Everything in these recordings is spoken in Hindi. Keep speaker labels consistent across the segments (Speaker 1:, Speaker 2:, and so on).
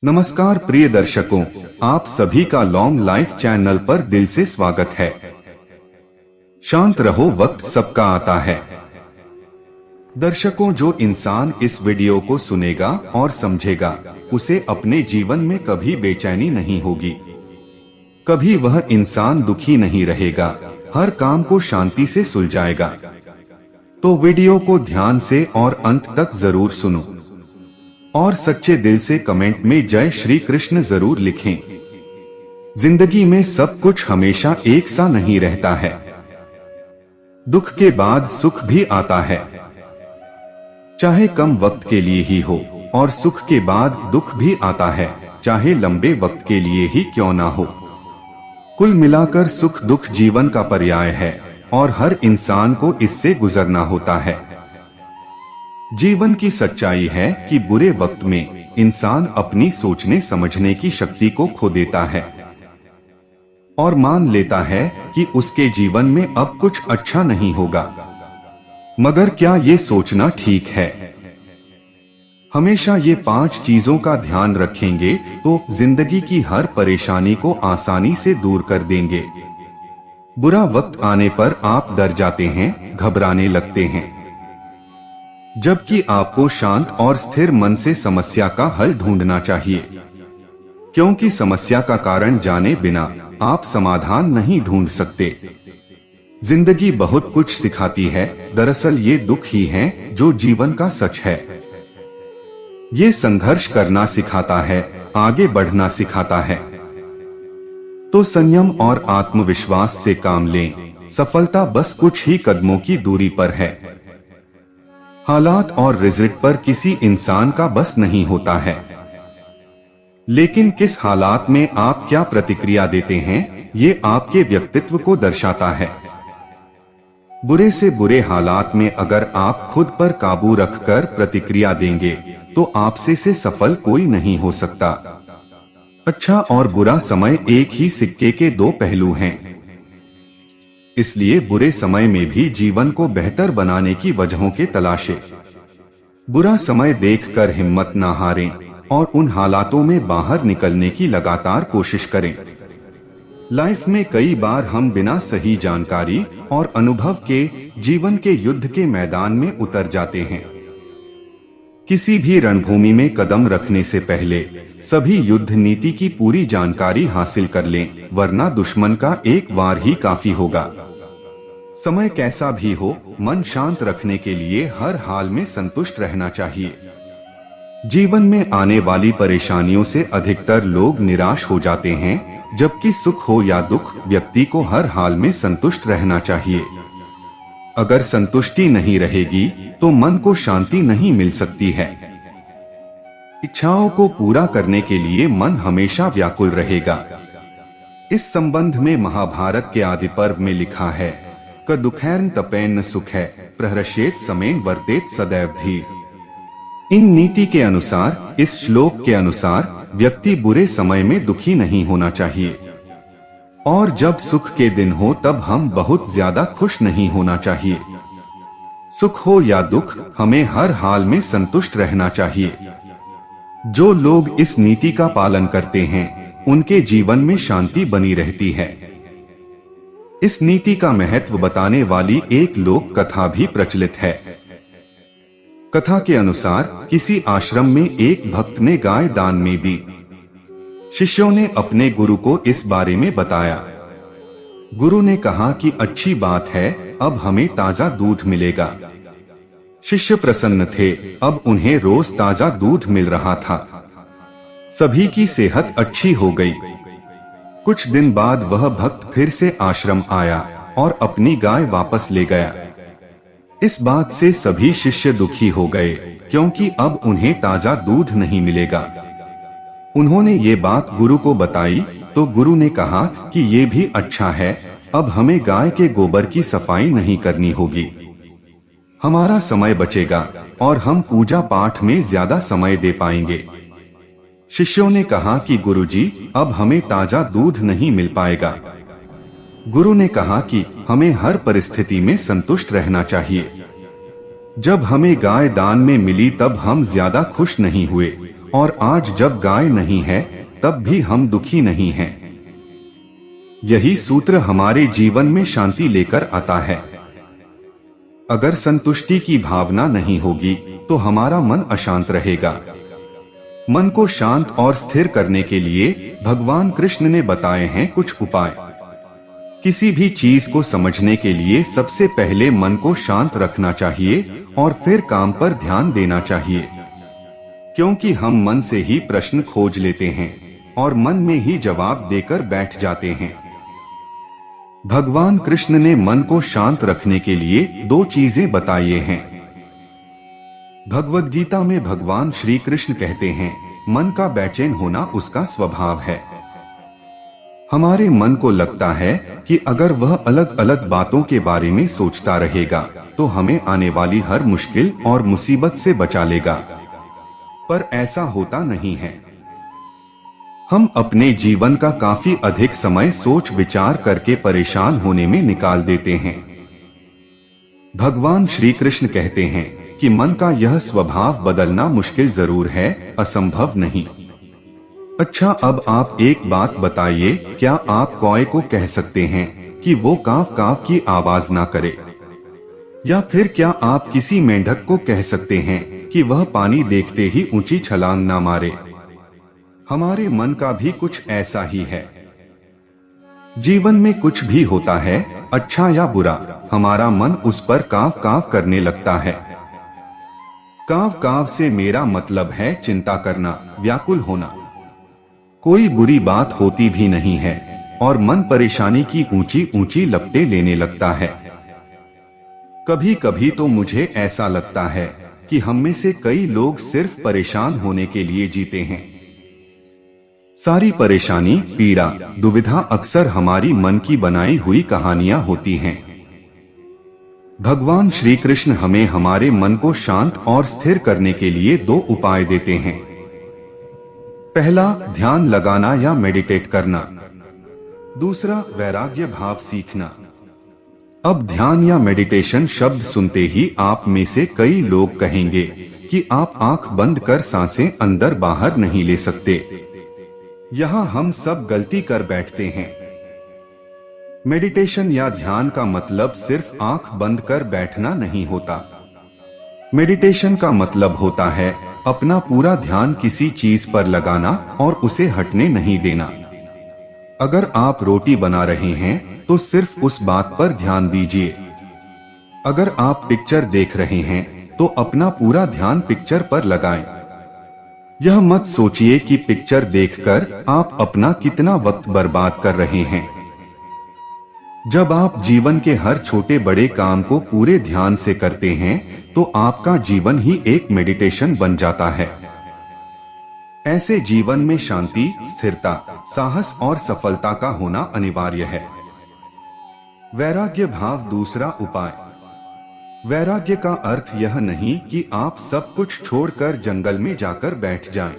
Speaker 1: नमस्कार प्रिय दर्शकों, आप सभी का लॉन्ग लाइफ चैनल पर दिल से स्वागत है। शांत रहो, वक्त सबका आता है। दर्शकों, जो इंसान इस वीडियो को सुनेगा और समझेगा, उसे अपने जीवन में कभी बेचैनी नहीं होगी। कभी वह इंसान दुखी नहीं रहेगा, हर काम को शांति से सुलझाएगा। तो वीडियो को ध्यान से और अंत तक जरूर सुनो और सच्चे दिल से कमेंट में जय श्री कृष्ण जरूर लिखें। जिंदगी में सब कुछ हमेशा एक सा नहीं रहता है। दुख के बाद सुख भी आता है, चाहे कम वक्त के लिए ही हो, और सुख के बाद दुख भी आता है, चाहे लंबे वक्त के लिए ही क्यों ना हो। कुल मिलाकर सुख दुख जीवन का पर्याय है और हर इंसान को इससे गुजरना होता है। जीवन की सच्चाई है कि बुरे वक्त में इंसान अपनी सोचने समझने की शक्ति को खो देता है और मान लेता है कि उसके जीवन में अब कुछ अच्छा नहीं होगा। मगर क्या ये सोचना ठीक है? हमेशा ये 5 चीजों का ध्यान रखेंगे तो जिंदगी की हर परेशानी को आसानी से दूर कर देंगे। बुरा वक्त आने पर आप डर जाते हैं, घबराने लगते हैं, जबकि आपको शांत और स्थिर मन से समस्या का हल ढूंढना चाहिए, क्योंकि समस्या का कारण जाने बिना आप समाधान नहीं ढूंढ सकते। जिंदगी बहुत कुछ सिखाती है, दरअसल ये दुख ही हैं जो जीवन का सच है। ये संघर्ष करना सिखाता है, आगे बढ़ना सिखाता है। तो संयम और आत्मविश्वास से काम लें, सफलता बस कुछ ही कदमों की दूरी पर है। हालात और रिजल्ट पर किसी इंसान का बस नहीं होता है, लेकिन किस हालात में आप क्या प्रतिक्रिया देते हैं, ये आपके व्यक्तित्व को दर्शाता है। बुरे से बुरे हालात में अगर आप खुद पर काबू रखकर प्रतिक्रिया देंगे तो आपसे से सफल कोई नहीं हो सकता। अच्छा और बुरा समय एक ही सिक्के के 2 पहलू हैं। इसलिए बुरे समय में भी जीवन को बेहतर बनाने की वजहों के तलाशें। बुरा समय देखकर हिम्मत ना हारें और उन हालातों में बाहर निकलने की लगातार कोशिश करें। लाइफ में कई बार हम बिना सही जानकारी और अनुभव के जीवन के युद्ध के मैदान में उतर जाते हैं। किसी भी रणभूमि में कदम रखने से पहले सभी युद्ध नीति की पूरी जानकारी हासिल कर लें, वरना दुश्मन का एक वार ही काफी होगा। समय कैसा भी हो, मन शांत रखने के लिए हर हाल में संतुष्ट रहना चाहिए। जीवन में आने वाली परेशानियों से अधिकतर लोग निराश हो जाते हैं, जबकि सुख हो या दुख, व्यक्ति को हर हाल में संतुष्ट रहना चाहिए। अगर संतुष्टि नहीं रहेगी तो मन को शांति नहीं मिल सकती है। इच्छाओं को पूरा करने के लिए मन हमेशा व्याकुल रहेगा। इस संबंध में महाभारत के आदि पर्व में लिखा है, क दुखैर्न तपैन न सुखै, प्रहर्षेत समेन वर्तेत सदैव धीर। इन नीति के अनुसार, इस श्लोक के अनुसार, व्यक्ति बुरे समय में दुखी नहीं होना चाहिए, और जब सुख के दिन हो तब हम बहुत ज्यादा खुश नहीं होना चाहिए। सुख हो या दुख, हमें हर हाल में संतुष्ट रहना चाहिए। जो लोग इस नीति का पालन करते हैं, उनके जीवन में शांति बनी रहती है। इस नीति का महत्व बताने वाली एक लोक कथा भी प्रचलित है। कथा के अनुसार किसी आश्रम में एक भक्त ने गाय दान में दी। शिष्यों ने अपने गुरु को इस बारे में बताया। गुरु ने कहा कि अच्छी बात है, अब हमें ताजा दूध मिलेगा। शिष्य प्रसन्न थे, अब उन्हें रोज ताजा दूध मिल रहा था। सभी की सेहत अच्छी हो गई। कुछ दिन बाद वह भक्त फिर से आश्रम आया और अपनी गाय वापस ले गया। इस बात से सभी शिष्य दुखी हो गए, क्योंकि अब उन्हें ताजा दूध नहीं मिलेगा। उन्होंने ये बात गुरु को बताई तो गुरु ने कहा कि ये भी अच्छा है, अब हमें गाय के गोबर की सफाई नहीं करनी होगी। हमारा समय बचेगा और हम पूजा पाठ में ज्यादा समय दे पाएंगे। शिष्यों ने कहा कि गुरुजी, अब हमें ताजा दूध नहीं मिल पाएगा। गुरु ने कहा कि हमें हर परिस्थिति में संतुष्ट रहना चाहिए। जब हमें गाय दान में मिली तब हम ज्यादा खुश नहीं हुए, और आज जब गाय नहीं है तब भी हम दुखी नहीं हैं। यही सूत्र हमारे जीवन में शांति लेकर आता है। अगर संतुष्टि की भावना नहीं होगी तो हमारा मन अशांत रहेगा। मन को शांत और स्थिर करने के लिए भगवान कृष्ण ने बताए हैं कुछ उपाय। किसी भी चीज को समझने के लिए सबसे पहले मन को शांत रखना चाहिए और फिर काम पर ध्यान देना चाहिए, क्योंकि हम मन से ही प्रश्न खोज लेते हैं और मन में ही जवाब देकर बैठ जाते हैं। भगवान कृष्ण ने मन को शांत रखने के लिए 2 चीजें बताई हैं। भगवद गीता में भगवान श्री कृष्ण कहते हैं, मन का बेचैन होना उसका स्वभाव है। हमारे मन को लगता है कि अगर वह अलग अलग बातों के बारे में सोचता रहेगा तो हमें आने वाली हर मुश्किल और मुसीबत से बचा लेगा, पर ऐसा होता नहीं है। हम अपने जीवन का काफी अधिक समय सोच विचार करके परेशान होने में निकाल देते हैं। भगवान श्री कृष्ण कहते हैं कि मन का यह स्वभाव बदलना मुश्किल जरूर है, असंभव नहीं। अच्छा, अब आप एक बात बताइए, क्या आप कौए को कह सकते हैं कि वो कांव कांव की आवाज ना करे? या फिर क्या आप किसी मेंढक को कह सकते हैं कि वह पानी देखते ही ऊंची छलांग ना मारे? हमारे मन का भी कुछ ऐसा ही है। जीवन में कुछ भी होता है, अच्छा या बुरा, हमारा मन उस पर कांव कांव करने लगता है। कांव कांव से मेरा मतलब है चिंता करना, व्याकुल होना। कोई बुरी बात होती भी नहीं है और मन परेशानी की ऊंची ऊंची लपटें लेने लगता है। कभी कभी तो मुझे ऐसा लगता है कि हम में से कई लोग सिर्फ परेशान होने के लिए जीते हैं। सारी परेशानी, पीड़ा, दुविधा अक्सर हमारी मन की बनाई हुई कहानियां होती हैं। भगवान श्री कृष्ण हमें हमारे मन को शांत और स्थिर करने के लिए 2 उपाय देते हैं। पहला, ध्यान लगाना या मेडिटेट करना। दूसरा, वैराग्य भाव सीखना। अब ध्यान या मेडिटेशन शब्द सुनते ही आप में से कई लोग कहेंगे कि आप आंख बंद कर सांसें अंदर बाहर नहीं ले सकते। यहाँ हम सब गलती कर बैठते हैं। मेडिटेशन या ध्यान का मतलब सिर्फ आंख बंद कर बैठना नहीं होता। मेडिटेशन का मतलब होता है अपना पूरा ध्यान किसी चीज पर लगाना और उसे हटने नहीं देना। अगर आप रोटी बना रहे हैं तो सिर्फ उस बात पर ध्यान दीजिए। अगर आप पिक्चर देख रहे हैं तो अपना पूरा ध्यान पिक्चर पर लगाएं। यह मत सोचिए कि पिक्चर देखकर आप अपना कितना वक्त बर्बाद कर रहे हैं। जब आप जीवन के हर छोटे बड़े काम को पूरे ध्यान से करते हैं तो आपका जीवन ही एक मेडिटेशन बन जाता है। ऐसे जीवन में शांति, स्थिरता, साहस और सफलता का होना अनिवार्य है। वैराग्य भाव दूसरा उपाय। वैराग्य का अर्थ यह नहीं कि आप सब कुछ छोड़कर जंगल में जाकर बैठ जाएं।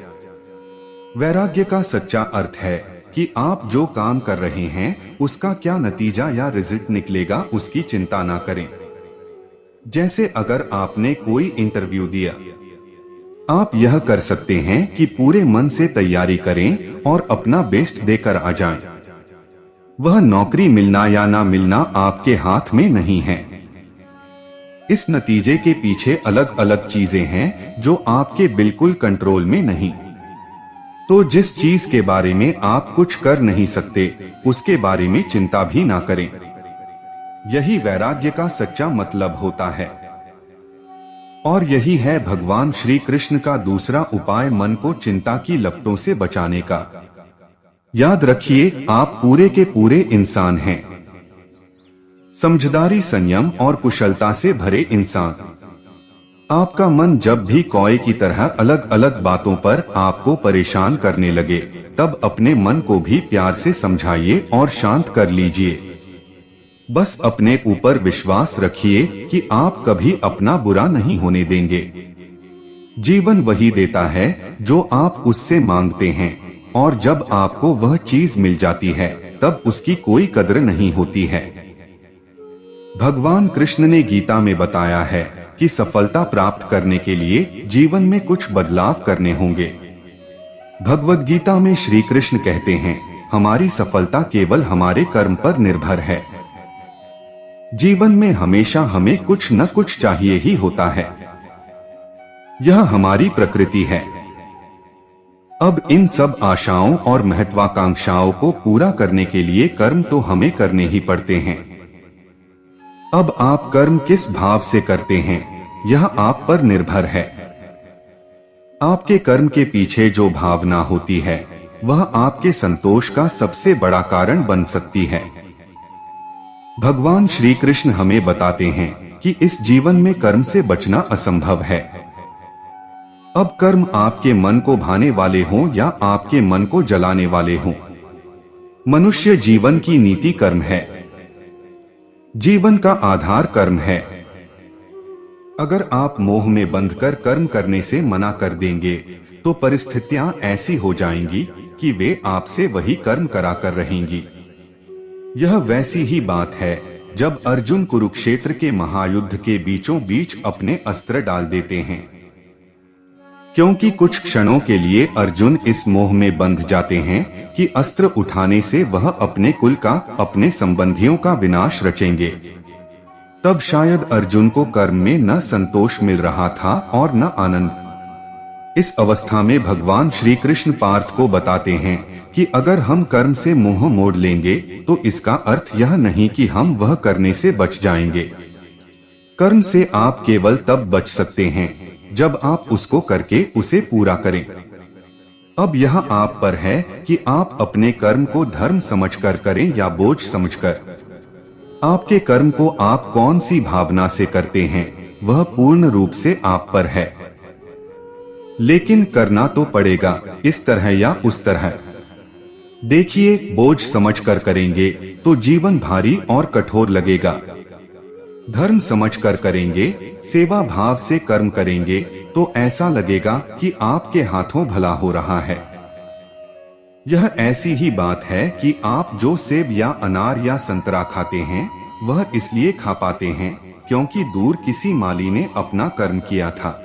Speaker 1: वैराग्य का सच्चा अर्थ है कि आप जो काम कर रहे हैं उसका क्या नतीजा या रिजल्ट निकलेगा उसकी चिंता ना करें। जैसे अगर आपने कोई इंटरव्यू दिया, आप यह कर सकते हैं कि पूरे मन से तैयारी करें और अपना बेस्ट देकर आ जाएं। वह नौकरी मिलना या ना मिलना आपके हाथ में नहीं है। इस नतीजे के पीछे अलग अलग चीजें हैं जो आपके बिल्कुल कंट्रोल में नहीं। तो जिस चीज के बारे में आप कुछ कर नहीं सकते उसके बारे में चिंता भी ना करें। यही वैराग्य का सच्चा मतलब होता है। और यही है भगवान श्री कृष्ण का दूसरा उपाय, मन को चिंता की लपटों से बचाने का। याद रखिए, आप पूरे के पूरे इंसान हैं। समझदारी, संयम और कुशलता से भरे इंसान। आपका मन जब भी कौए की तरह अलग अलग बातों पर आपको परेशान करने लगे तब अपने मन को भी प्यार से समझाइए और शांत कर लीजिए। बस अपने ऊपर विश्वास रखिए कि आप कभी अपना बुरा नहीं होने देंगे। जीवन वही देता है जो आप उससे मांगते हैं, और जब आपको वह चीज मिल जाती है तब उसकी कोई कद्र नहीं होती है। भगवान कृष्ण ने गीता में बताया है कि सफलता प्राप्त करने के लिए जीवन में कुछ बदलाव करने होंगे। भगवद गीता में श्री कृष्ण कहते हैं, हमारी सफलता केवल हमारे कर्म पर निर्भर है। जीवन में हमेशा हमें कुछ न कुछ चाहिए ही होता है, यह हमारी प्रकृति है। अब इन सब आशाओं और महत्वाकांक्षाओं को पूरा करने के लिए कर्म तो हमें करने ही पड़ते हैं। अब आप कर्म किस भाव से करते हैं, यह आप पर निर्भर है। आपके कर्म के पीछे जो भावना होती है, वह आपके संतोष का सबसे बड़ा कारण बन सकती है। भगवान श्री कृष्ण हमें बताते हैं कि इस जीवन में कर्म से बचना असंभव है। अब कर्म आपके मन को भाने वाले हों या आपके मन को जलाने वाले हों, मनुष्य जीवन की नीति कर्म है। जीवन का आधार कर्म है। अगर आप मोह में बंधकर कर्म करने से मना कर देंगे तो परिस्थितियां ऐसी हो जाएंगी कि वे आपसे वही कर्म कराकर रहेंगी। यह वैसी ही बात है जब अर्जुन कुरुक्षेत्र के महायुद्ध के बीचों बीच अपने अस्त्र डाल देते हैं, क्योंकि कुछ क्षणों के लिए अर्जुन इस मोह में बंध जाते हैं कि अस्त्र उठाने से वह अपने कुल का, अपने संबंधियों का विनाश रचेंगे। तब शायद अर्जुन को कर्म में न संतोष मिल रहा था और न आनंद। इस अवस्था में भगवान श्री कृष्ण पार्थ को बताते हैं कि अगर हम कर्म से मुंह मोड़ लेंगे तो इसका अर्थ यह नहीं कि हम वह करने से बच जाएंगे। कर्म से आप केवल तब बच सकते हैं जब आप उसको करके उसे पूरा करें। अब यह आप पर है कि आप अपने कर्म को धर्म समझकर करें या बोझ समझकर। आपके कर्म को आप कौन सी भावना से करते हैं, वह पूर्ण रूप से आप पर है। लेकिन करना तो पड़ेगा, इस तरह या उस तरह। देखिए, बोझ समझकर करेंगे तो जीवन भारी और कठोर लगेगा। धर्म समझकर करेंगे, सेवा भाव से कर्म करेंगे तो ऐसा लगेगा कि आपके हाथों भला हो रहा है। यह ऐसी ही बात है कि आप जो सेब या अनार या संतरा खाते हैं, वह इसलिए खा पाते हैं क्योंकि दूर किसी माली ने अपना कर्म किया था।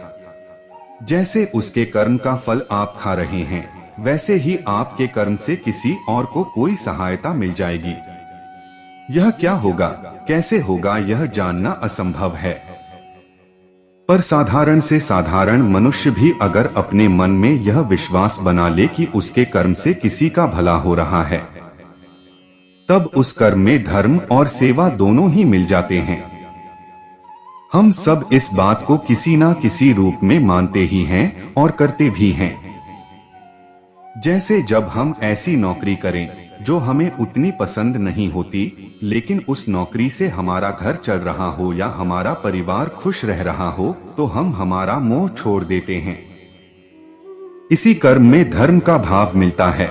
Speaker 1: जैसे उसके कर्म का फल आप खा रहे हैं, वैसे ही आपके कर्म से किसी और को कोई सहायता मिल जाएगी। यह क्या होगा, कैसे होगा, यह जानना असंभव है। पर साधारण से साधारण मनुष्य भी अगर अपने मन में यह विश्वास बना ले कि उसके कर्म से किसी का भला हो रहा है, तब उस कर्म में धर्म और सेवा दोनों ही मिल जाते हैं। हम सब इस बात को किसी ना किसी रूप में मानते ही हैं और करते भी हैं। जैसे जब हम ऐसी नौकरी करें जो हमें उतनी पसंद नहीं होती, लेकिन उस नौकरी से हमारा घर चल रहा हो या हमारा परिवार खुश रह रहा हो, तो हम हमारा मोह छोड़ देते हैं। इसी कर्म में धर्म का भाव मिलता है।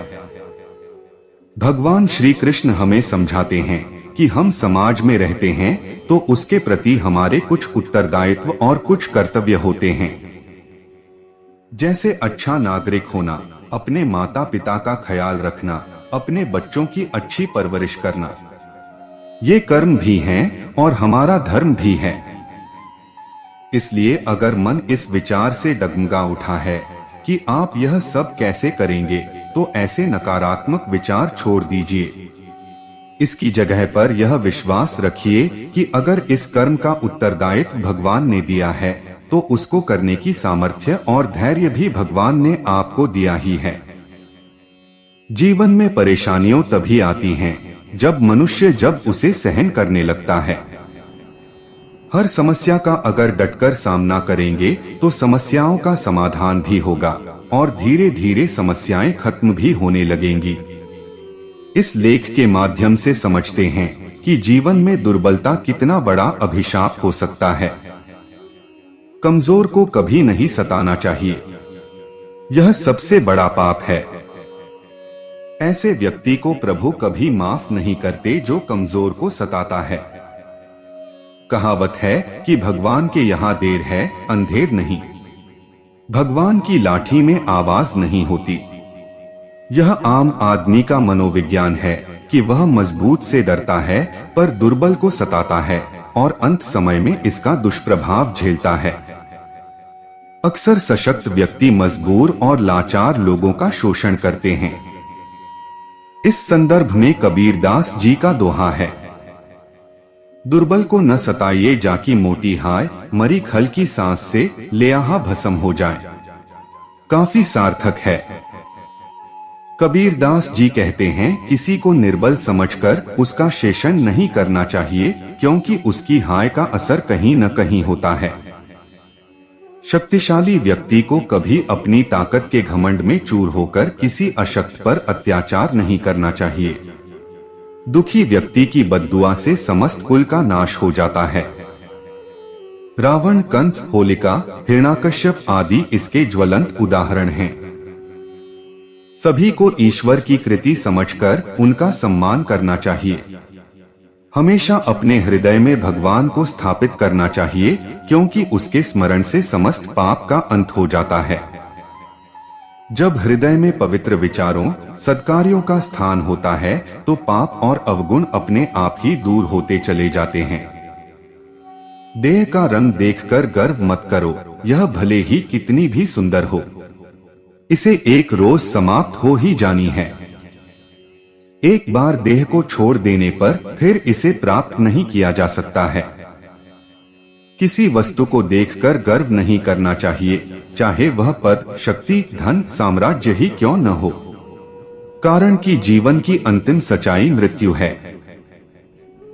Speaker 1: भगवान श्री कृष्ण हमें समझाते हैं कि हम समाज में रहते हैं तो उसके प्रति हमारे कुछ उत्तरदायित्व और कुछ कर्तव्य होते हैं। जैसे अच्छा नागरिक होना, अपने माता पिता का ख्याल रखना, अपने बच्चों की अच्छी परवरिश करना, ये कर्म भी हैं और हमारा धर्म भी है। इसलिए अगर मन इस विचार से डगमगा उठा है कि आप यह सब कैसे करेंगे, तो ऐसे नकारात्मक विचार छोड़ दीजिए। इसकी जगह पर यह विश्वास रखिए कि अगर इस कर्म का उत्तरदायित्व भगवान ने दिया है, तो उसको करने की सामर्थ्य और धैर्य भी भगवान ने आपको दिया ही है। जीवन में परेशानियों तभी आती हैं जब मनुष्य उसे सहन करने लगता है। हर समस्या का अगर डटकर सामना करेंगे तो समस्याओं का समाधान भी होगा और धीरे धीरे समस्याएं खत्म भी होने लगेंगी। इस लेख के माध्यम से समझते हैं कि जीवन में दुर्बलता कितना बड़ा अभिशाप हो सकता है। कमजोर को कभी नहीं सताना चाहिए, यह सबसे बड़ा पाप है। ऐसे व्यक्ति को प्रभु कभी माफ नहीं करते जो कमजोर को सताता है। कहावत है कि भगवान के यहाँ देर है, अंधेर नहीं। भगवान की लाठी में आवाज नहीं होती। यह आम आदमी का मनोविज्ञान है कि वह मजबूत से डरता है पर दुर्बल को सताता है, और अंत समय में इसका दुष्प्रभाव झेलता है। अक्सर सशक्त व्यक्ति मजबूर और लाचार लोगों का शोषण करते हैं। इस संदर्भ में कबीरदास जी का दोहा है, दुर्बल को न सताइए जाकी मोटी हाय, मरी खल की सांस से ले आहा भस्म हो जाए। काफी सार्थक है। कबीरदास जी कहते हैं, किसी को निर्बल समझकर उसका शोषण नहीं करना चाहिए, क्योंकि उसकी हाय का असर कहीं न कहीं होता है। शक्तिशाली व्यक्ति को कभी अपनी ताकत के घमंड में चूर होकर किसी अशक्त पर अत्याचार नहीं करना चाहिए। दुखी व्यक्ति की बद्दुआ से समस्त कुल का नाश हो जाता है। रावण, कंस, होलिका, हिरण्याकश्यप आदि इसके ज्वलंत उदाहरण हैं। सभी को ईश्वर की कृति समझकर उनका सम्मान करना चाहिए। हमेशा अपने हृदय में भगवान को स्थापित करना चाहिए, क्योंकि उसके स्मरण से समस्त पाप का अंत हो जाता है। जब हृदय में पवित्र विचारों, सत्कार्यों का स्थान होता है, तो पाप और अवगुण अपने आप ही दूर होते चले जाते हैं। देह का रंग देखकर गर्व मत करो, यह भले ही कितनी भी सुंदर हो। इसे एक रोज समाप्त हो ही जानी है। एक बार देह को छोड़ देने पर फिर इसे प्राप्त नहीं किया जा सकता है। किसी वस्तु को देखकर गर्व नहीं करना चाहिए, चाहे वह पद, शक्ति, धन, साम्राज्य ही क्यों न हो, कारण कि जीवन की अंतिम सच्चाई मृत्यु है।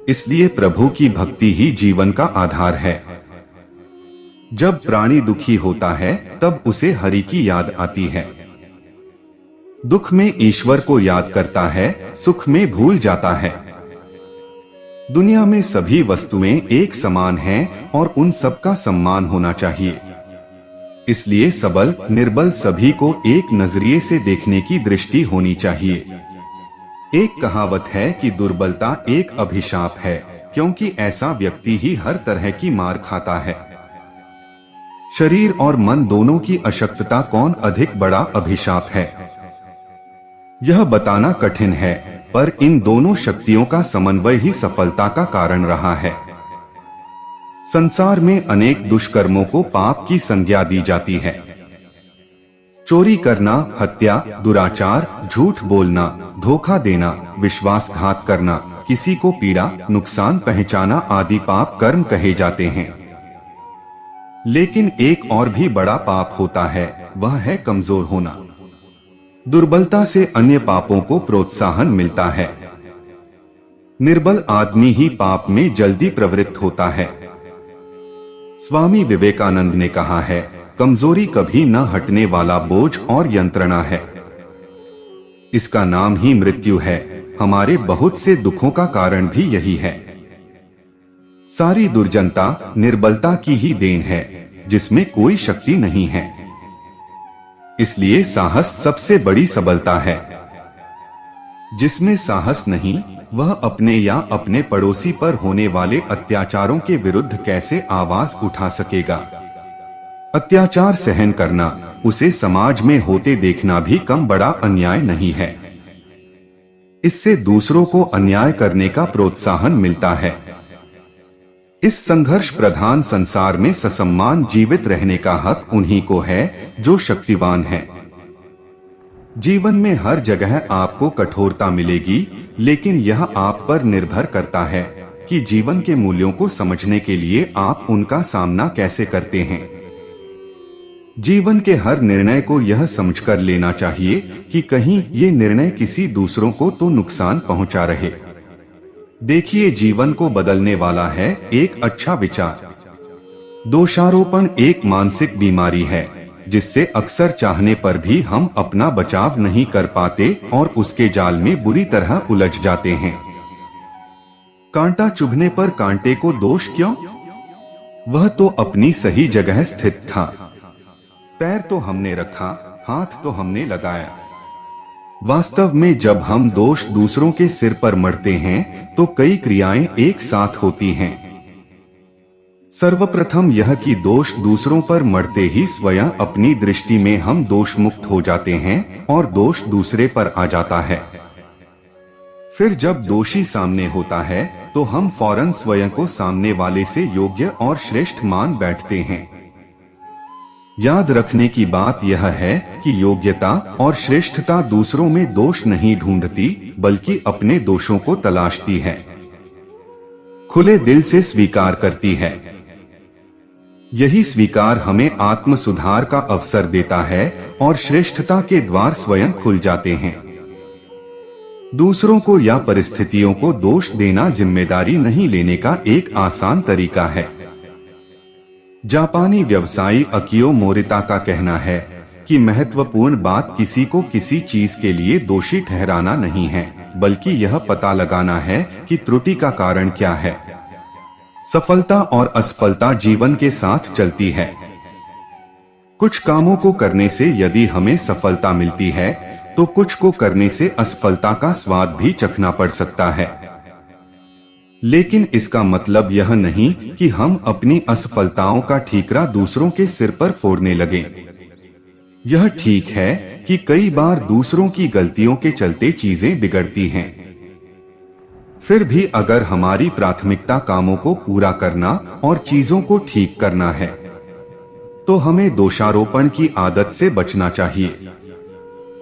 Speaker 1: इसलिए प्रभु की भक्ति ही जीवन का आधार है। जब प्राणी दुखी होता है तब उसे हरि की याद आती है। दुख में ईश्वर को याद करता है, सुख में भूल जाता है। दुनिया में सभी वस्तुएं एक समान हैं और उन सबका सम्मान होना चाहिए। इसलिए सबल, निर्बल सभी को एक नजरिए से देखने की दृष्टि होनी चाहिए। एक कहावत है कि दुर्बलता एक अभिशाप है, क्योंकि ऐसा व्यक्ति ही हर तरह की मार खाता है। शरीर और मन दोनों की अशक्तता कौन अधिक बड़ा अभिशाप है, यह बताना कठिन है, पर इन दोनों शक्तियों का समन्वय ही सफलता का कारण रहा है। संसार में अनेक दुष्कर्मों को पाप की संज्ञा दी जाती है। चोरी करना, हत्या, दुराचार, झूठ बोलना, धोखा देना, विश्वासघात करना, किसी को पीड़ा, नुकसान पहुंचाना आदि पाप कर्म कहे जाते हैं। लेकिन एक और भी बड़ा पाप होता है, वह है कमजोर होना। दुर्बलता से अन्य पापों को प्रोत्साहन मिलता है। निर्बल आदमी ही पाप में जल्दी प्रवृत्त होता है। स्वामी विवेकानंद ने कहा है, कमजोरी कभी न हटने वाला बोझ और यंत्रणा है। इसका नाम ही मृत्यु है। हमारे बहुत से दुखों का कारण भी यही है। सारी दुर्जनता निर्बलता की ही देन है, जिसमें कोई शक्ति नहीं है। इसलिए साहस सबसे बड़ी सबलता है। जिसमें साहस नहीं, वह अपने या अपने पड़ोसी पर होने वाले अत्याचारों के विरुद्ध कैसे आवाज उठा सकेगा। अत्याचार सहन करना, उसे समाज में होते देखना भी कम बड़ा अन्याय नहीं है। इससे दूसरों को अन्याय करने का प्रोत्साहन मिलता है। इस संघर्ष प्रधान संसार में ससम्मान जीवित रहने का हक उन्हीं को है जो शक्तिवान हैं। जीवन में हर जगह आपको कठोरता मिलेगी, लेकिन यह आप पर निर्भर करता है कि जीवन के मूल्यों को समझने के लिए आप उनका सामना कैसे करते हैं। जीवन के हर निर्णय को यह समझकर लेना चाहिए कि कहीं ये निर्णय किसी दूसरों को तो नुकसान पहुंचा रहे। देखिए, जीवन को बदलने वाला है एक अच्छा विचार। दोषारोपण एक मानसिक बीमारी है, जिससे अक्सर चाहने पर भी हम अपना बचाव नहीं कर पाते और उसके जाल में बुरी तरह उलझ जाते हैं। कांटा चुभने पर कांटे को दोष क्यों? वह तो अपनी सही जगह स्थित था। पैर तो हमने रखा, हाथ तो हमने लगाया। वास्तव में जब हम दोष दूसरों के सिर पर मढ़ते हैं तो कई क्रियाएं एक साथ होती हैं। सर्वप्रथम यह कि दोष दूसरों पर मढ़ते ही स्वयं अपनी दृष्टि में हम दोष मुक्त हो जाते हैं और दोष दूसरे पर आ जाता है। फिर जब दोषी सामने होता है तो हम फौरन स्वयं को सामने वाले से योग्य और श्रेष्ठ मान बैठते हैं। याद रखने की बात यह है कि योग्यता और श्रेष्ठता दूसरों में दोष नहीं ढूंढती, बल्कि अपने दोषों को तलाशती है, खुले दिल से स्वीकार करती है। यही स्वीकार हमें आत्म सुधार का अवसर देता है और श्रेष्ठता के द्वार स्वयं खुल जाते हैं। दूसरों को या परिस्थितियों को दोष देना जिम्मेदारी नहीं लेने का एक आसान तरीका है। जापानी व्यवसायी अकियो मोरिता का कहना है कि महत्वपूर्ण बात किसी को किसी चीज के लिए दोषी ठहराना नहीं है, बल्कि यह पता लगाना है कि त्रुटि का कारण क्या है। सफलता और असफलता जीवन के साथ चलती है। कुछ कामों को करने से यदि हमें सफलता मिलती है तो कुछ को करने से असफलता का स्वाद भी चखना पड़ सकता है। लेकिन इसका मतलब यह नहीं कि हम अपनी असफलताओं का ठीकरा दूसरों के सिर पर फोड़ने लगें। यह ठीक है कि कई बार दूसरों की गलतियों के चलते चीजें बिगड़ती हैं। फिर भी अगर हमारी प्राथमिकता कामों को पूरा करना और चीजों को ठीक करना है तो हमें दोषारोपण की आदत से बचना चाहिए।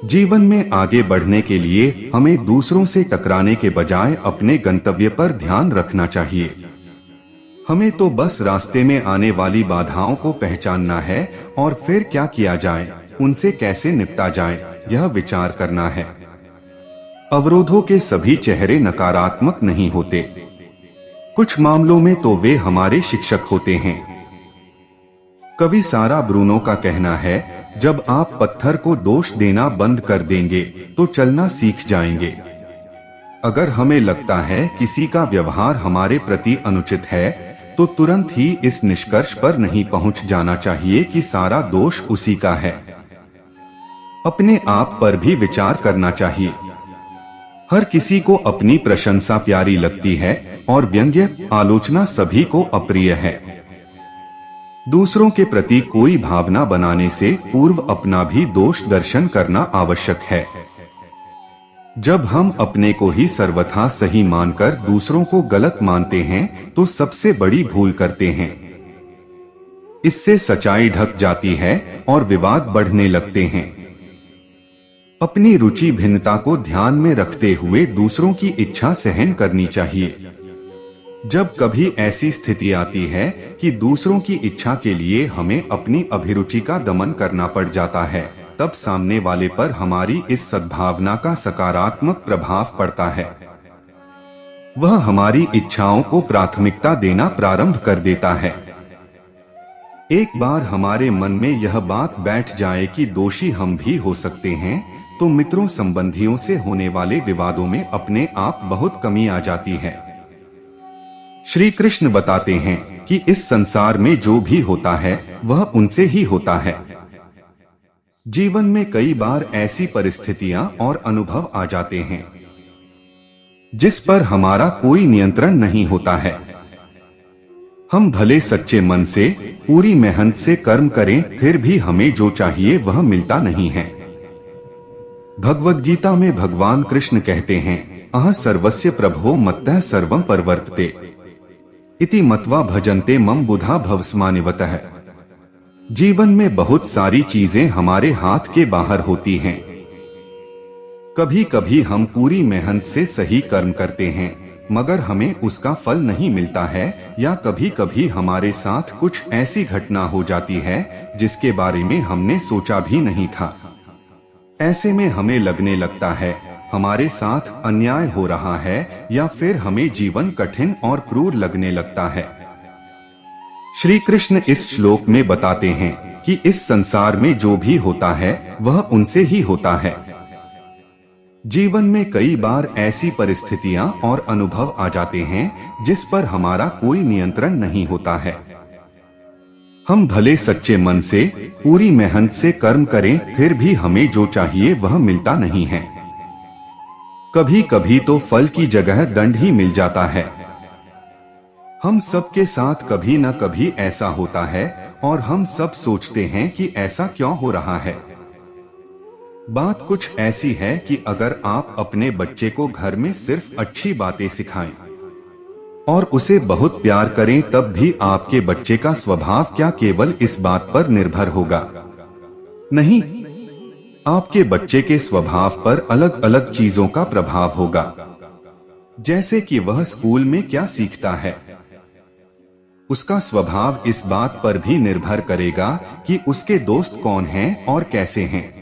Speaker 1: जीवन में आगे बढ़ने के लिए हमें दूसरों से टकराने के बजाय अपने गंतव्य पर ध्यान रखना चाहिए। हमें तो बस रास्ते में आने वाली बाधाओं को पहचानना है और फिर क्या किया जाए, उनसे कैसे निपटा जाए, यह विचार करना है। अवरोधों के सभी चेहरे नकारात्मक नहीं होते। कुछ मामलों में तो वे हमारे शिक्षक होते हैं। कवि सारा ब्रूनो का कहना है, जब आप पत्थर को दोष देना बंद कर देंगे तो चलना सीख जाएंगे। अगर हमें लगता है किसी का व्यवहार हमारे प्रति अनुचित है तो तुरंत ही इस निष्कर्ष पर नहीं पहुंच जाना चाहिए कि सारा दोष उसी का है। अपने आप पर भी विचार करना चाहिए। हर किसी को अपनी प्रशंसा प्यारी लगती है और व्यंग्य आलोचना सभी को अप्रिय है। दूसरों के प्रति कोई भावना बनाने से पूर्व अपना भी दोष दर्शन करना आवश्यक है। जब हम अपने को ही सर्वथा सही मानकर दूसरों को गलत मानते हैं तो सबसे बड़ी भूल करते हैं। इससे सच्चाई ढक जाती है और विवाद बढ़ने लगते हैं। अपनी रुचि भिन्नता को ध्यान में रखते हुए दूसरों की इच्छा सहन करनी चाहिए। जब कभी ऐसी स्थिति आती है कि दूसरों की इच्छा के लिए हमें अपनी अभिरुचि का दमन करना पड़ जाता है, तब सामने वाले पर हमारी इस सद्भावना का सकारात्मक प्रभाव पड़ता है। वह हमारी इच्छाओं को प्राथमिकता देना प्रारंभ कर देता है। एक बार हमारे मन में यह बात बैठ जाए कि दोषी हम भी हो सकते हैं, तो मित्रों संबंधियों से होने वाले विवादों में अपने आप बहुत कमी आ जाती है। श्री कृष्ण बताते हैं कि इस संसार में जो भी होता है वह उनसे ही होता है। जीवन में कई बार ऐसी परिस्थितियां और अनुभव आ जाते हैं जिस पर हमारा कोई नियंत्रण नहीं होता है। हम भले सच्चे मन से पूरी मेहनत से कर्म करें, फिर भी हमें जो चाहिए वह मिलता नहीं है। भगवद गीता में भगवान कृष्ण कहते हैं, अह सर्वस्य प्रभो मत्तः सर्वं परवर्तते इति मत्वा भजन्ते मम बुधा भवस्मानिवतः। जीवन में बहुत सारी चीजें हमारे हाथ के बाहर होती हैं। कभी कभी हम पूरी मेहनत से सही कर्म करते हैं मगर हमें उसका फल नहीं मिलता है, या कभी कभी हमारे साथ कुछ ऐसी घटना हो जाती है जिसके बारे में हमने सोचा भी नहीं था। ऐसे में हमें लगने लगता है हमारे साथ अन्याय हो रहा है, या फिर हमें जीवन कठिन और क्रूर लगने लगता है। श्री कृष्ण इस श्लोक में बताते हैं कि इस संसार में जो भी होता है वह उनसे ही होता है। जीवन में कई बार ऐसी परिस्थितियां और अनुभव आ जाते हैं जिस पर हमारा कोई नियंत्रण नहीं होता है। हम भले सच्चे मन से पूरी मेहनत से कर्म करें, फिर भी हमें जो चाहिए वह मिलता नहीं है। कभी कभी तो फल की जगह दंड ही मिल जाता है। हम सबके साथ कभी न कभी ऐसा होता है और हम सब सोचते हैं कि ऐसा क्यों हो रहा है। बात कुछ ऐसी है कि अगर आप अपने बच्चे को घर में सिर्फ अच्छी बातें सिखाएं और उसे बहुत प्यार करें, तब भी आपके बच्चे का स्वभाव क्या केवल इस बात पर निर्भर होगा? नहीं, आपके बच्चे के स्वभाव पर अलग अलग चीजों का प्रभाव होगा। जैसे कि वह स्कूल में क्या सीखता है, उसका स्वभाव इस बात पर भी निर्भर करेगा कि उसके दोस्त कौन हैं और कैसे हैं।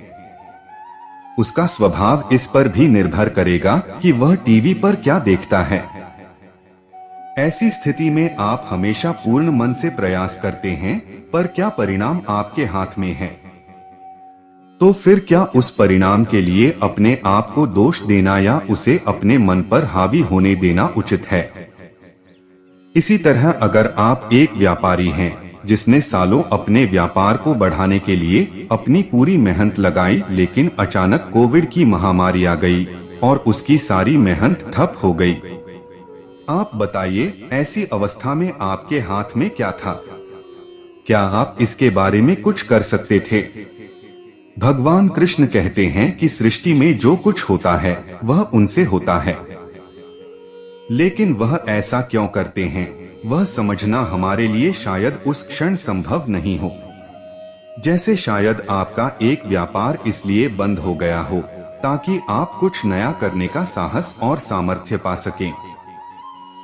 Speaker 1: उसका स्वभाव इस पर भी निर्भर करेगा कि वह टीवी पर क्या देखता है। ऐसी स्थिति में आप हमेशा पूर्ण मन से प्रयास करते हैं, पर क्या परिणाम आपके हाथ में है? तो फिर क्या उस परिणाम के लिए अपने आप को दोष देना या उसे अपने मन पर हावी होने देना उचित है? इसी तरह अगर आप एक व्यापारी हैं जिसने सालों अपने व्यापार को बढ़ाने के लिए अपनी पूरी मेहनत लगाई, लेकिन अचानक कोविड की महामारी आ गई और उसकी सारी मेहनत ठप हो गई, आप बताइए ऐसी अवस्था में आपके हाथ में क्या था? क्या आप इसके बारे में कुछ कर सकते थे? भगवान कृष्ण कहते हैं कि सृष्टि में जो कुछ होता है वह उनसे होता है, लेकिन वह ऐसा क्यों करते हैं वह समझना हमारे लिए शायद उस क्षण संभव नहीं हो। जैसे शायद आपका एक व्यापार इसलिए बंद हो गया हो ताकि आप कुछ नया करने का साहस और सामर्थ्य पा सकें,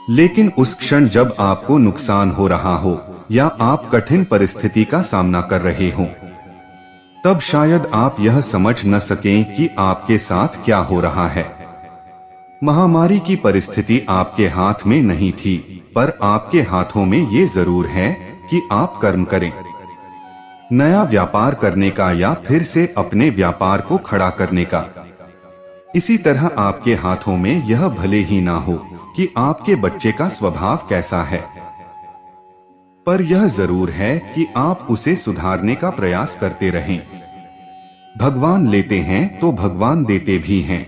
Speaker 1: लेकिन उस क्षण जब आपको नुकसान हो रहा हो या आप कठिन परिस्थिति का सामना कर रहे हो, तब शायद आप यह समझ न सकें कि आपके साथ क्या हो रहा है। महामारी की परिस्थिति आपके हाथ में नहीं थी, पर आपके हाथों में ये जरूर है कि आप कर्म करें, नया व्यापार करने का या फिर से अपने व्यापार को खड़ा करने का। इसी तरह आपके हाथों में यह भले ही ना हो कि आपके बच्चे का स्वभाव कैसा है, पर यह जरूर है कि आप उसे सुधारने का प्रयास करते रहें। भगवान लेते हैं तो भगवान देते भी हैं।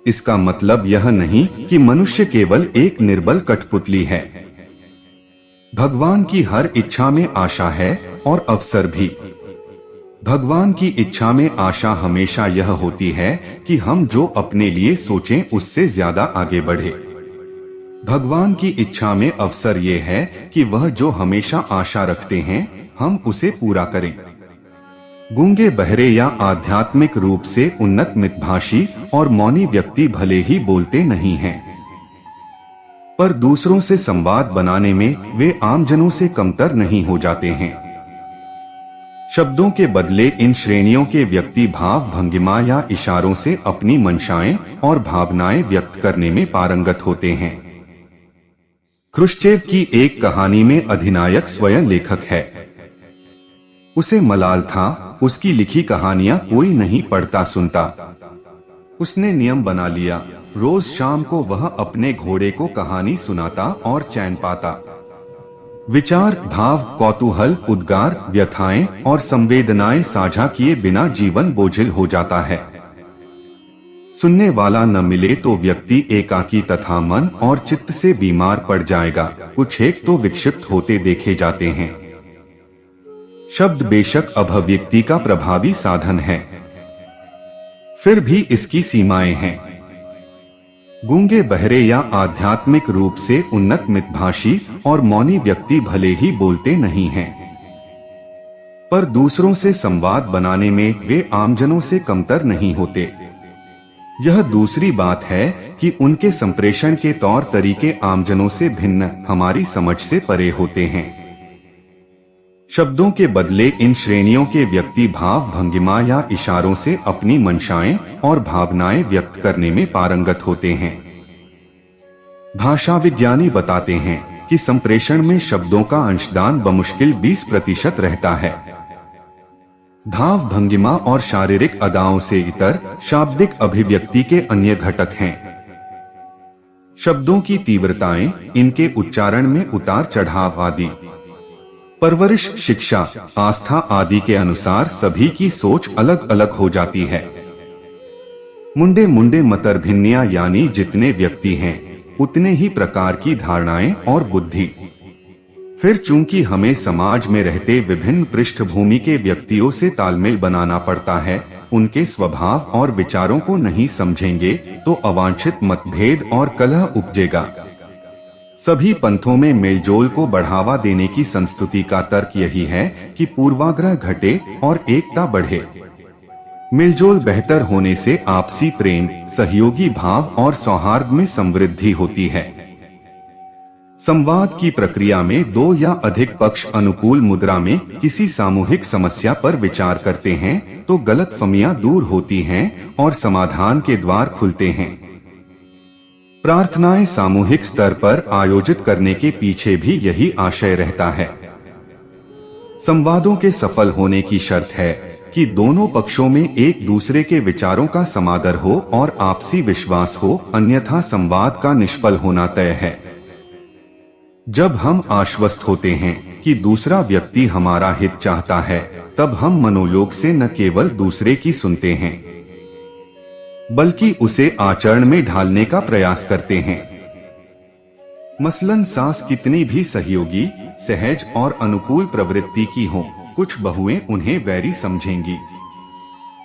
Speaker 1: इसका मतलब यह नहीं कि मनुष्य केवल एक निर्बल कठपुतली है। भगवान की हर इच्छा में आशा है और अवसर भी। भगवान की इच्छा में आशा हमेशा यह होती है कि हम जो अपने लिए सोचें उससे ज्यादा आगे बढ़े। भगवान की इच्छा में अवसर ये है कि वह जो हमेशा आशा रखते हैं हम उसे पूरा करें। गूंगे बहरे या आध्यात्मिक रूप से उन्नत मितभाषी और मौनी व्यक्ति भले ही बोलते नहीं हैं, पर दूसरों से संवाद बनाने में वे आमजनों से कमतर नहीं हो जाते हैं। शब्दों के बदले इन श्रेणियों के व्यक्ति भाव भंगिमा या इशारों से अपनी मंशाएं और भावनाएं व्यक्त करने में पारंगत होते हैं। ख्रुश्चेव की एक कहानी में अधिनायक स्वयं लेखक है। उसे मलाल था, उसकी लिखी कहानियां कोई नहीं पढ़ता सुनता। उसने नियम बना लिया, रोज शाम को वह अपने घोड़े को कहानी सुनाता और चैन पाता। विचार, भाव, कौतूहल, उद्गार, व्यथाएं और संवेदनाएं साझा किए बिना जीवन बोझिल हो जाता है। सुनने वाला न मिले तो व्यक्ति एकाकी तथा मन और चित्त से बीमार पड़ जाएगा। कुछ एक तो विक्षिप्त होते देखे जाते हैं। शब्द बेशक अभिव्यक्ति का प्रभावी साधन है, फिर भी इसकी सीमाएं हैं। गूंगे बहरे या आध्यात्मिक रूप से उन्नत मितभाषी और मौनी व्यक्ति भले ही बोलते नहीं हैं, पर दूसरों से संवाद बनाने में वे आमजनों से कमतर नहीं होते। यह दूसरी बात है कि उनके संप्रेषण के तौर तरीके आमजनों से भिन्न, हमारी समझ से परे होते हैं। शब्दों के बदले इन श्रेणियों के व्यक्ति भाव भंगिमा या इशारों से अपनी मंशाएं और भावनाएं व्यक्त करने में पारंगत होते हैं। भाषा विज्ञानी बताते हैं कि संप्रेषण में शब्दों का अंशदान बमुश्किल 20% रहता है। भाव भंगिमा और शारीरिक अदाओं से इतर शाब्दिक अभिव्यक्ति के अन्य घटक हैं। शब्दों की तीव्रताएं, इनके उच्चारण में उतार चढ़ाव आदि, परवरिश, शिक्षा, आस्था आदि के अनुसार सभी की सोच अलग अलग हो जाती है। मुंडे मुंडे मतरभिन्नियां, यानी जितने व्यक्ति हैं उतने ही प्रकार की धारणाएं और बुद्धि। फिर चूंकि हमें समाज में रहते विभिन्न पृष्ठभूमि के व्यक्तियों से तालमेल बनाना पड़ता है, उनके स्वभाव और विचारों को नहीं समझेंगे तो अवांछित मतभेद और कलह उपजेगा। सभी पंथों में मेलजोल को बढ़ावा देने की संस्तुति का तर्क यही है कि पूर्वाग्रह घटे और एकता बढ़े। मेलजोल बेहतर होने से आपसी प्रेम, सहयोगी भाव और सौहार्द में समृद्धि होती है। संवाद की प्रक्रिया में दो या अधिक पक्ष अनुकूल मुद्रा में किसी सामूहिक समस्या पर विचार करते हैं तो गलतफहमियां दूर होती हैं और समाधान के द्वार खुलते हैं। प्रार्थनाएं सामूहिक स्तर पर आयोजित करने के पीछे भी यही आशय रहता है। संवादों के सफल होने की शर्त है कि दोनों पक्षों में एक दूसरे के विचारों का समादर हो और आपसी विश्वास हो, अन्यथा संवाद का निष्फल होना तय है। जब हम आश्वस्त होते हैं कि दूसरा व्यक्ति हमारा हित चाहता है, तब हम मनोयोग से न केवल दूसरे की सुनते हैं बल्कि उसे आचरण में ढालने का प्रयास करते हैं। मसलन सास कितनी भी सहयोगी, सहज और अनुकूल प्रवृत्ति की हो, कुछ बहुएं उन्हें वैरी समझेंगी।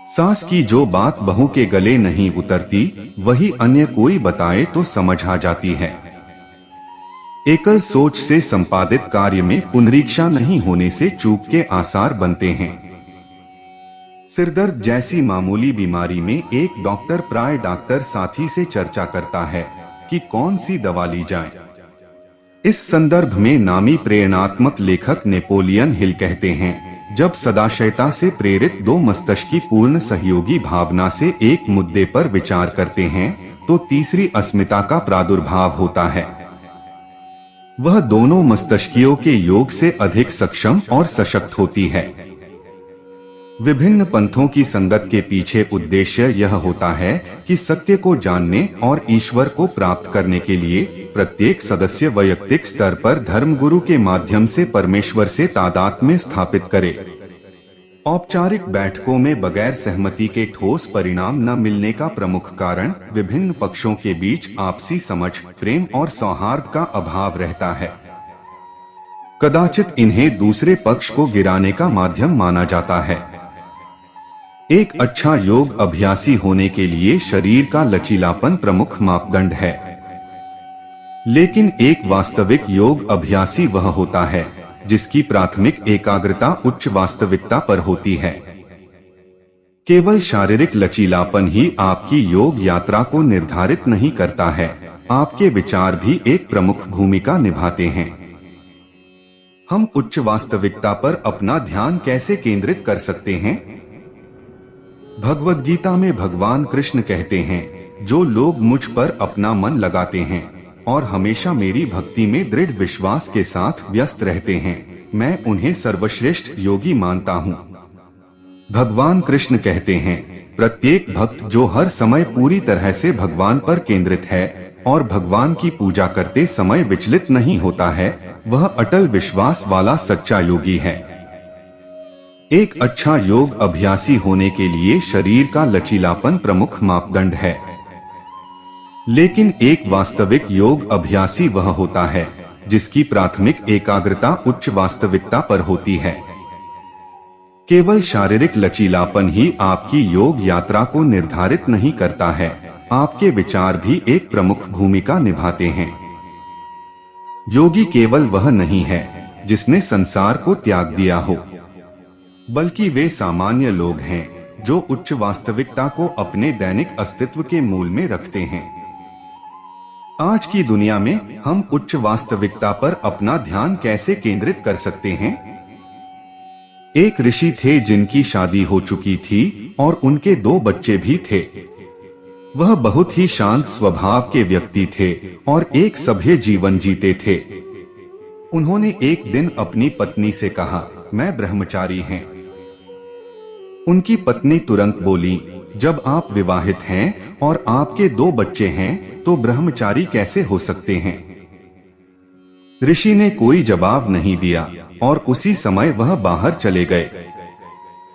Speaker 1: सास की जो बात बहू के गले नहीं उतरती, वही अन्य कोई बताए तो समझ आ जाती है। एकल सोच से संपादित कार्य में पुनरीक्षा नहीं होने से चूक के आसार बनते हैं। सिरदर्द जैसी मामूली बीमारी में एक डॉक्टर प्राय डॉक्टर साथी से चर्चा करता है कि कौन सी दवा ली जाए। इस संदर्भ में नामी प्रेरणात्मक लेखक नेपोलियन हिल कहते हैं, जब सदाशयता से प्रेरित दो मस्तिष्की पूर्ण सहयोगी भावना से एक मुद्दे पर विचार करते हैं तो तीसरी अस्मिता का प्रादुर्भाव होता है। वह दोनों मस्तिष्कियों के योग से अधिक सक्षम और सशक्त होती है। विभिन्न पंथों की संगत के पीछे उद्देश्य यह होता है कि सत्य को जानने और ईश्वर को प्राप्त करने के लिए प्रत्येक सदस्य वैयक्तिक स्तर पर धर्मगुरु के माध्यम से परमेश्वर से तादात्म्य स्थापित करे। औपचारिक बैठकों में बगैर सहमति के ठोस परिणाम न मिलने का प्रमुख कारण विभिन्न पक्षों के बीच आपसी समझ, प्रेम और सौहार्द का अभाव रहता है। कदाचित इन्हें दूसरे पक्ष को गिराने का माध्यम माना जाता है। एक अच्छा योग अभ्यासी होने के लिए शरीर का लचीलापन प्रमुख मापदंड है, लेकिन एक वास्तविक योग अभ्यासी वह होता है जिसकी प्राथमिक एकाग्रता उच्च वास्तविकता पर होती है। केवल शारीरिक लचीलापन ही आपकी योग यात्रा को निर्धारित नहीं करता है, आपके विचार भी एक प्रमुख भूमिका निभाते हैं। हम उच्च वास्तविकता पर अपना ध्यान कैसे केंद्रित कर सकते हैं? भगवद गीता में भगवान कृष्ण कहते हैं, जो लोग मुझ पर अपना मन लगाते हैं और हमेशा मेरी भक्ति में दृढ़ विश्वास के साथ व्यस्त रहते हैं, मैं उन्हें सर्वश्रेष्ठ योगी मानता हूँ। भगवान कृष्ण कहते हैं, प्रत्येक भक्त जो हर समय पूरी तरह से भगवान पर केंद्रित है और भगवान की पूजा करते समय विचलित नहीं होता है, वह अटल विश्वास वाला सच्चा योगी है। एक अच्छा योग अभ्यासी होने के लिए शरीर का लचीलापन प्रमुख मापदंड है, लेकिन एक वास्तविक योग अभ्यासी वह होता है जिसकी प्राथमिक एकाग्रता उच्च वास्तविकता पर होती है। केवल शारीरिक लचीलापन ही आपकी योग यात्रा को निर्धारित नहीं करता है, आपके विचार भी एक प्रमुख भूमिका निभाते हैं। योगी केवल वह नहीं है जिसने संसार को त्याग दिया हो, बल्कि वे सामान्य लोग हैं जो उच्च वास्तविकता को अपने दैनिक अस्तित्व के मूल में रखते हैं। आज की दुनिया में हम उच्च वास्तविकता पर अपना ध्यान कैसे केंद्रित कर सकते हैं? एक ऋषि थे जिनकी शादी हो चुकी थी और उनके 2 बच्चे भी थे। वह बहुत ही शांत स्वभाव के व्यक्ति थे और एक सभ्य जीवन जीते थे। उन्होंने एक दिन अपनी पत्नी से कहा, मैं ब्रह्मचारी हैं। उनकी पत्नी तुरंत बोली, जब आप विवाहित हैं और आपके 2 बच्चे हैं तो ब्रह्मचारी कैसे हो सकते हैं? ऋषि ने कोई जवाब नहीं दिया और उसी समय वह बाहर चले गए।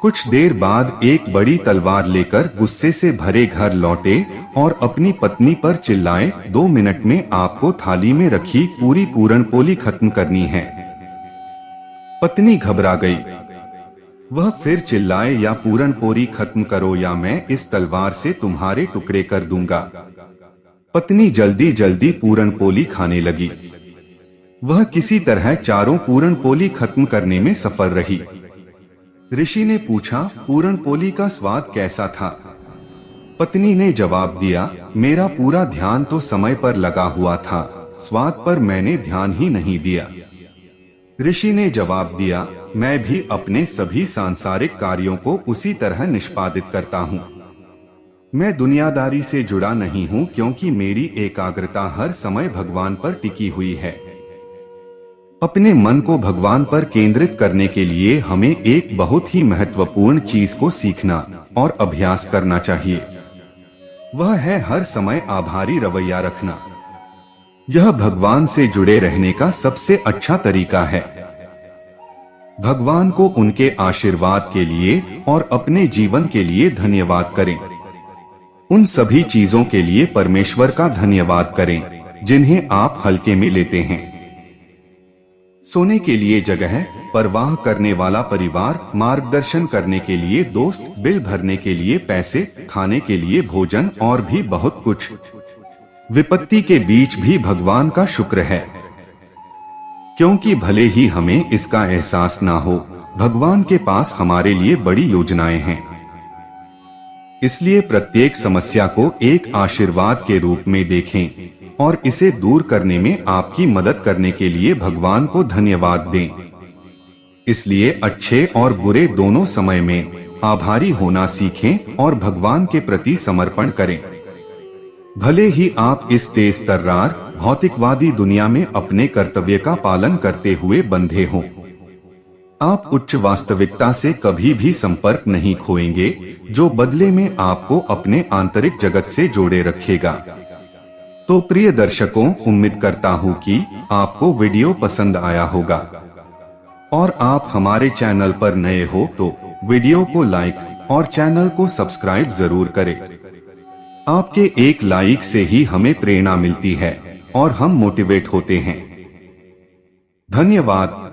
Speaker 1: कुछ देर बाद एक बड़ी तलवार लेकर गुस्से से भरे घर लौटे और अपनी पत्नी पर चिल्लाए, 2 मिनट में आपको थाली में रखी पूरी पूरनपोली खत्म करनी है। पत्नी घबरा गई। वह फिर चिल्लाए, या पूरन पोरी खत्म करो या मैं इस तलवार से तुम्हारे टुकड़े कर दूंगा। पत्नी जल्दी जल्दी पूरन पोली खाने लगी। वह किसी तरह चारों पूरन पोली खत्म करने में सफल रही। ऋषि ने पूछा, पूरन पोली का स्वाद कैसा था? पत्नी ने जवाब दिया, मेरा पूरा ध्यान तो समय पर लगा हुआ था, स्वाद पर मैंने ध्यान ही नहीं दिया। ऋषि ने जवाब दिया, मैं भी अपने सभी सांसारिक कार्यों को उसी तरह निष्पादित करता हूँ। मैं दुनियादारी से जुड़ा नहीं हूँ, क्योंकि मेरी एकाग्रता हर समय भगवान पर टिकी हुई है। अपने मन को भगवान पर केंद्रित करने के लिए हमें एक बहुत ही महत्वपूर्ण चीज को सीखना और अभ्यास करना चाहिए। वह है हर समय आभारी रवैया रखना। यह भगवान से जुड़े रहने का सबसे अच्छा तरीका है। भगवान को उनके आशीर्वाद के लिए और अपने जीवन के लिए धन्यवाद करें। उन सभी चीजों के लिए परमेश्वर का धन्यवाद करें जिन्हें आप हल्के में लेते हैं। सोने के लिए जगह, परवाह करने वाला परिवार, मार्गदर्शन करने के लिए दोस्त, बिल भरने के लिए पैसे, खाने के लिए भोजन और भी बहुत कुछ। विपत्ति के बीच भी भगवान का शुक्र है, क्योंकि भले ही हमें इसका एहसास ना हो, भगवान के पास हमारे लिए बड़ी योजनाएं हैं। इसलिए प्रत्येक समस्या को एक आशीर्वाद के रूप में देखें और इसे दूर करने में आपकी मदद करने के लिए भगवान को धन्यवाद दें। इसलिए अच्छे और बुरे दोनों समय में आभारी होना सीखें और भगवान के प्रति समर्पण करें। भले ही आप इस तेज तर्रार भौतिकवादी दुनिया में अपने कर्तव्य का पालन करते हुए बंधे हों, आप उच्च वास्तविकता से कभी भी संपर्क नहीं खोएंगे, जो बदले में आपको अपने आंतरिक जगत से जोड़े रखेगा। तो प्रिय दर्शकों, उम्मीद करता हूँ कि आपको वीडियो पसंद आया होगा और आप हमारे चैनल पर नए हो तो वीडियो को लाइक और चैनल को सब्सक्राइब जरूर करें। आपके एक लाइक से ही हमें प्रेरणा मिलती है और हम मोटिवेट होते हैं। धन्यवाद।